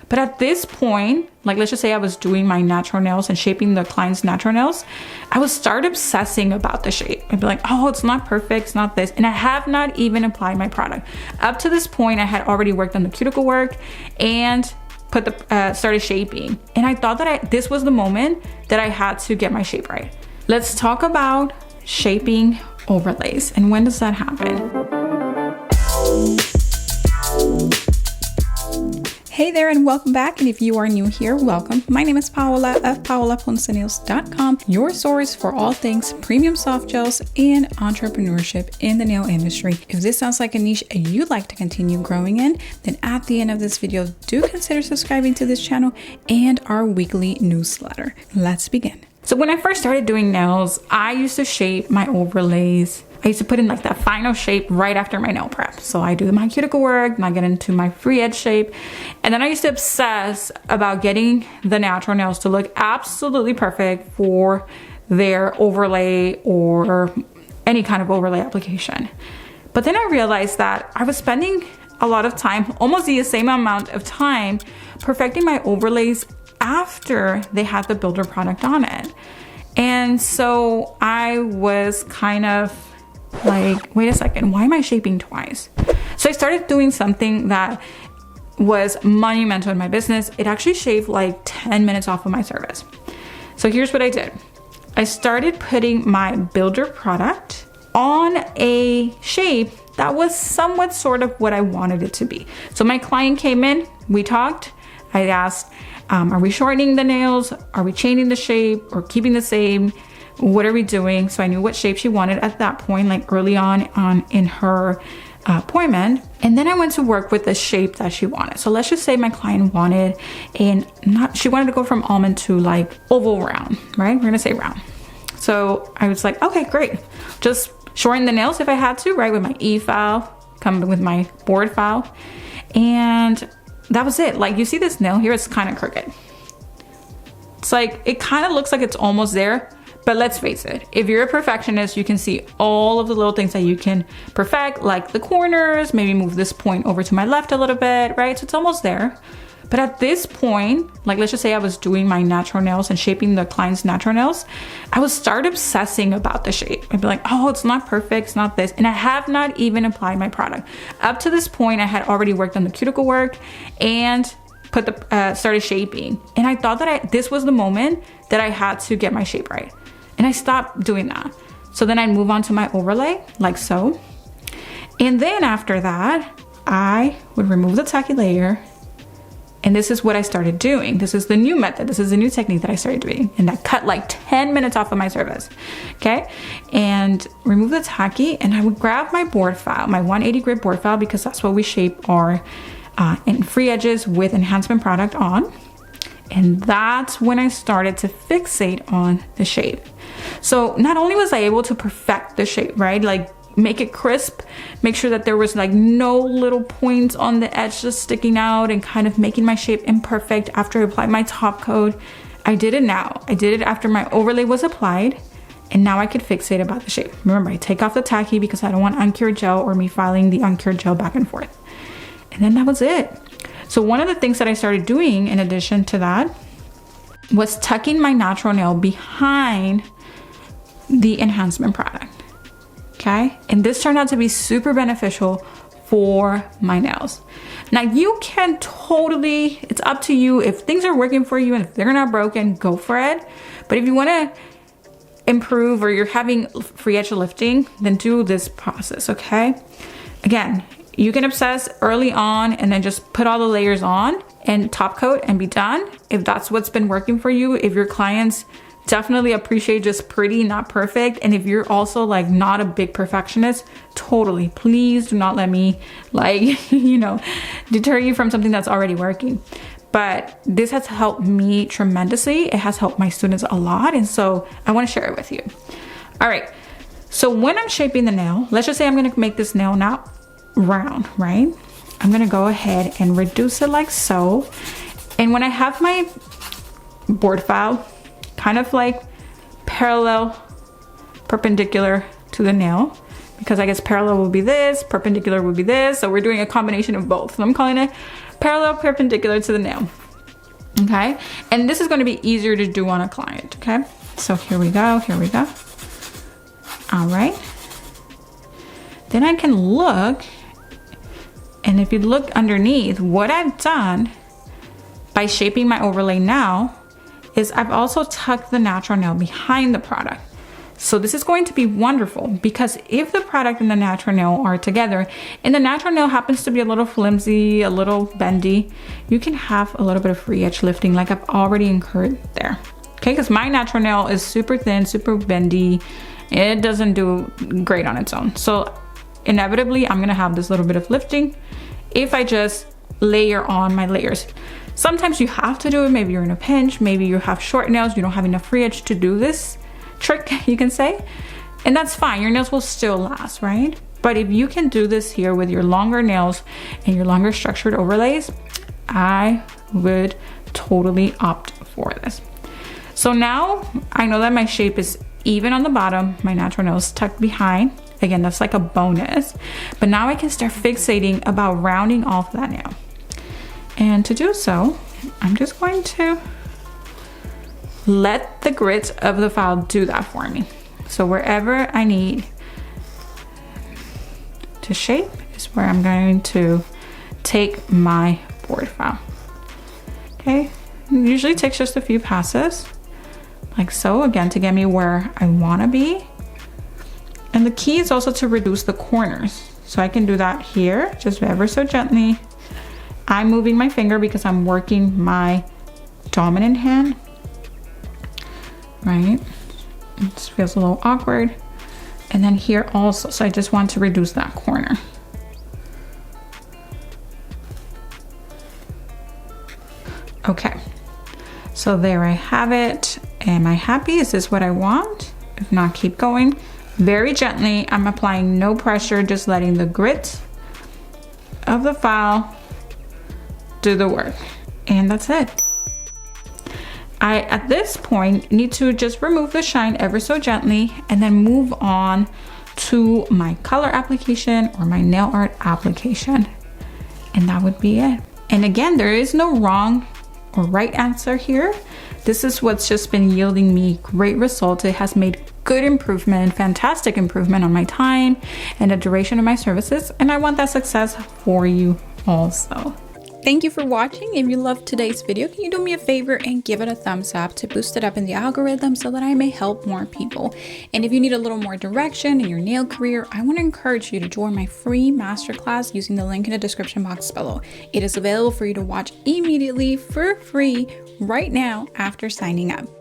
But at this point, like let's just say I was doing my natural nails and shaping the client's natural nails, I would start obsessing about the shape. I'd be like, oh, it's not perfect, it's not this. And I have not even applied my product. Up to this point, I had already worked on the cuticle work and started shaping. And I thought that this was the moment that I had to get my shape right. Let's talk about shaping overlays and when does that happen? Hey there and welcome back, and if you are new here, welcome. My name is Paola of paolaponcenails.com, your source for all things premium soft gels and entrepreneurship in the nail industry. If this sounds like a niche you'd like to continue growing in, then at the end of this video, do consider subscribing to this channel and our weekly newsletter. Let's begin. So when I first started doing nails, I used to shape my overlays. I used to put in like that final shape right after my nail prep. So I do my cuticle work, and I get into my free edge shape. And then I used to obsess about getting the natural nails to look absolutely perfect for their overlay or any kind of overlay application. But then I realized that I was spending a lot of time, almost the same amount of time, perfecting my overlays after they had the builder product on it. And so I was kind of like, wait a second, why am I shaping twice? So I started doing something that was monumental in my business. It actually shaved like 10 minutes off of my service. So here's what I did. I started putting my builder product on a shape that was somewhat sort of what I wanted it to be. So my client came in, we talked, I asked, are we shortening the nails? Are we changing the shape or keeping the same? What are we doing? So I knew what shape she wanted at that point, like early on in her appointment. And then I went to work with the shape that she wanted. So let's just say my client wanted she wanted to go from almond to like oval round, right? We're gonna say round. So I was like, okay, great. Just shorten the nails if I had to, right? With my E file, come with my board file. And that was it. Like you see this nail here, it's kind of crooked. It's like, it kind of looks like it's almost there. But let's face it, if you're a perfectionist, you can see all of the little things that you can perfect, like the corners, maybe move this point over to my left a little bit, right? So it's almost there. But at this point, like let's just say I was doing my natural nails and shaping the client's natural nails, I would start obsessing about the shape. I'd be like, oh, it's not perfect, it's not this. And I have not even applied my product. Up to this point, I had already worked on the cuticle work and started shaping. And I thought that this was the moment that I had to get my shape right. And I stopped doing that. So then I'd move on to my overlay, like so. And then after that, I would remove the tacky layer. And this is what I started doing. This is the new method. This is the new technique that I started doing. And that cut like 10 minutes off of my service, okay? And remove the tacky, and I would grab my board file, my 180 grit board file, because that's what we shape our in free edges with enhancement product on. And that's when I started to fixate on the shape. So not only was I able to perfect the shape, right? Like make it crisp, make sure that there was like no little points on the edge just sticking out and kind of making my shape imperfect after I applied my top coat. I did it now. I did it after my overlay was applied, and now I could fixate about the shape. Remember, I take off the tacky because I don't want uncured gel or me filing the uncured gel back and forth. And then that was it. So one of the things that I started doing in addition to that was tucking my natural nail behind the enhancement product, okay? And this turned out to be super beneficial for my nails. Now you can totally, it's up to you. If things are working for you and if they're not broken, go for it. But if you wanna improve or you're having free edge lifting, then do this process, okay? Again, you can obsess early on and then just put all the layers on and top coat and be done. If that's what's been working for you, if your clients definitely appreciate just pretty, not perfect. And if you're also like not a big perfectionist, totally, please do not let me like, deter you from something that's already working. But this has helped me tremendously. It has helped my students a lot. And so I want to share it with you. All right. So when I'm shaping the nail, let's just say I'm going to make this nail now round, right? I'm gonna go ahead and reduce it like so. And when I have my board file kind of like perpendicular to the nail, because I guess parallel will be this, perpendicular will be this. So we're doing a combination of both. So I'm calling it parallel perpendicular to the nail. Okay, and this is going to be easier to do on a client. Okay, so here we go, here we go. All right, then I can look, and if you look underneath, what I've done by shaping my overlay now is I've also tucked the natural nail behind the product. So this is going to be wonderful, because if the product and the natural nail are together and the natural nail happens to be a little flimsy, a little bendy, you can have a little bit of free edge lifting like I've already incurred there. Okay, because my natural nail is super thin, super bendy. It doesn't do great on its own. So inevitably I'm gonna have this little bit of lifting if I just layer on my layers. Sometimes you have to do it, maybe you're in a pinch, maybe you have short nails, you don't have enough free edge to do this trick, you can say, and that's fine. Your nails will still last, right? But if you can do this here with your longer nails and your longer structured overlays, I would totally opt for this. So now I know that my shape is even on the bottom, my natural nails tucked behind. Again, that's like a bonus, but now I can start fixating about rounding off that nail. And to do so, I'm just going to let the grit of the file do that for me. So wherever I need to shape is where I'm going to take my board file. Okay, it usually takes just a few passes, like so, again, to get me where I want to be. And the key is also to reduce the corners. So I can do that here, just ever so gently. I'm moving my finger because I'm working my dominant hand. Right, it feels a little awkward. And then here also, so I just want to reduce that corner. Okay, so there I have it. Am I happy? Is this what I want? If not, keep going. Very gently, I'm applying no pressure, just letting the grit of the file do the work. And that's it. I, at this point, need to just remove the shine ever so gently and then move on to my color application or my nail art application. And that would be it. And again, there is no wrong or right answer here. This is what's just been yielding me great results. It has made good improvement, fantastic improvement on my time and the duration of my services. And I want that success for you also. Thank you for watching. If you loved today's video, can you do me a favor and give it a thumbs up to boost it up in the algorithm so that I may help more people? And if you need a little more direction in your nail career, I want to encourage you to join my free masterclass using the link in the description box below. It is available for you to watch immediately for free right now after signing up.